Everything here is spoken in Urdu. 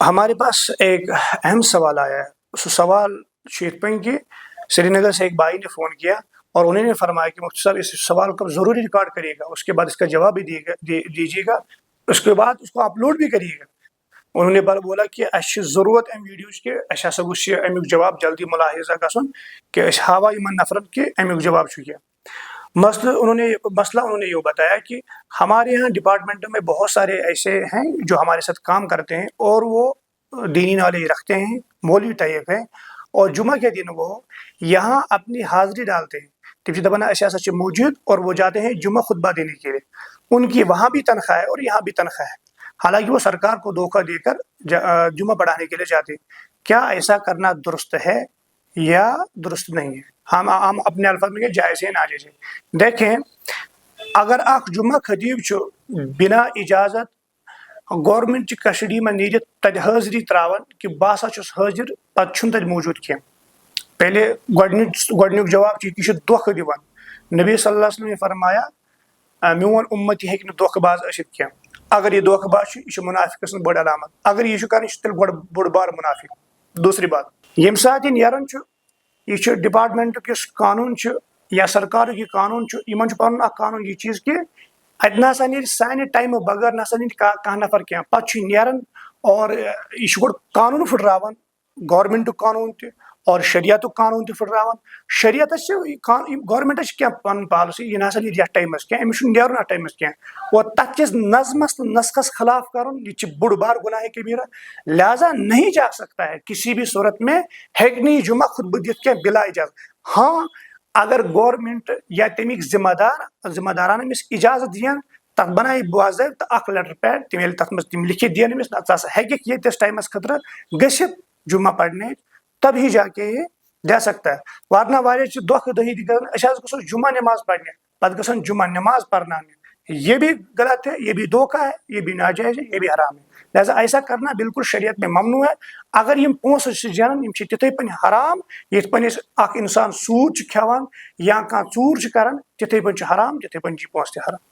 ہمارے پاس ایک اہم سوال آیا ہے. اس سوال شیخ پنگ کے سری نگر سے ایک بھائی نے فون کیا اور انہوں نے فرمایا کہ مفتی صاحب اس سوال کو ضروری ریکارڈ کریے گا، اس کے بعد اس کا جواب بھی دیجیے گا، اس کے بعد اس کو اپلوڈ بھی کریے گا. انہوں نے بولا کہ اچھا ضرورت ام ویڈیوز کے اچھا سا وچ امیک جواب جلدی ملاحظہ گژھن کہ اس ہاوا ان نفرن کہ امیک جواب کیا. مسئلہ انہوں نے یہ بتایا کہ ہمارے یہاں ڈپارٹمنٹ میں بہت سارے ایسے ہیں جو ہمارے ساتھ کام کرتے ہیں اور وہ دینی نالج رکھتے ہیں، مولوی ٹائپ ہے، اور جمعہ کے دن وہ یہاں اپنی حاضری ڈالتے ہیں. تم دپان ایسا موجود اور وہ جاتے ہیں جمعہ خطبہ دینے کے لیے. ان کی وہاں بھی تنخواہ ہے اور یہاں بھی تنخواہ ہے، حالانکہ وہ سرکار کو دھوکہ دے کر جمعہ پڑھانے کے لیے جاتے ہیں. کیا ایسا کرنا درست ہے یا درست نہیں ہے؟ ہم اپنے الفاظ میں جائز ہے ناجائز ہے. دیکھیں، اگر اخ جمعہ خطیب بنا اجازت گورنمنٹ چہ کسٹڈی میں نیرت تت حاضری تراون کہ بہ ہسا چھس حاضر پتہ چھن تت موجود کی. پہلے گۄڈنیُک جواب یہ دھوکہ دِوان. نبی صلی اللہ علیہ وسلم نے فرمایا میون امت ہیٚکہِ نہٕ دھوکہ باز ٲسِتھ کینٛہہ. اگر یہ دھوکہ باز یہ منافق سن بڑ علامت. اگر یہ کران یہ تیل بوڑ بار منافق. دوسری بات، یم سات یہ نیران یہ ڈپارٹمنٹ کس قانون یا سرکار یہ قانون ان پن اخ قانون یہ چیز کہ ات نسا نیرِ سانہِ ٹائمہ بغیر نسا نیرِ کانٛہہ نفر کینٛہہ. پتہ نیران اور یہ گۄڈٕ قانون پھٹراوان، گورنمنٹ قانون تہ اور شریعت قانون تہ پھٹراوان. شریعت گورنمنٹ کی پن پالسی یہ نسا نیرِ یتھ ٹائمس کینٛہہ، أمِس چھُنہٕ نیرُن اتھ ٹائمس کینٛہہ. اور تتھ کس نظمس تو نسخس خلاف کرن یہ بوڑ بار گناہ کبیرہ. لہذا نہیں جا سکتا ہے کسی بھی صورت میں ہیٚکہِ نہٕ جمعہ خطبہ دِتھ کینٛہہ بلا اجازت. ہاں اگر گورنمنٹ یا تمیک ذمہ داران امس اجازت دین، تک بنائے باضابطہ اخ لیٹر پیڈ تم یل تک تم لکھت دین امس نا ہیٚکہِ یتس ٹائمس خطرہ گژھت جمعہ پڑھنے، تب ہی جا کے یہ جا سکتا ہے. ورنہ واریاہ دھوکہ دہی کران أسۍ حظ گژھو جمعہ نماز پڑھنے پتہ گژھن جمعہ نماز پڑھنانے. یہ بھی غلط ہے، یہ بھی دھوکہ ہے، یہ بھی ناجائز ہے، یہ بھی حرام ہے. لہذا ایسا کرنا بالکل شریعت میں ممنوع ہے. اگر یم پونسہ زینان یم تتھے پن حرام، یت پن اخ انسان سود کھیوان یا کانٛہہ ژوٗر کران تتھے پن حرام، تتھے پن پونسہ تہ حرام.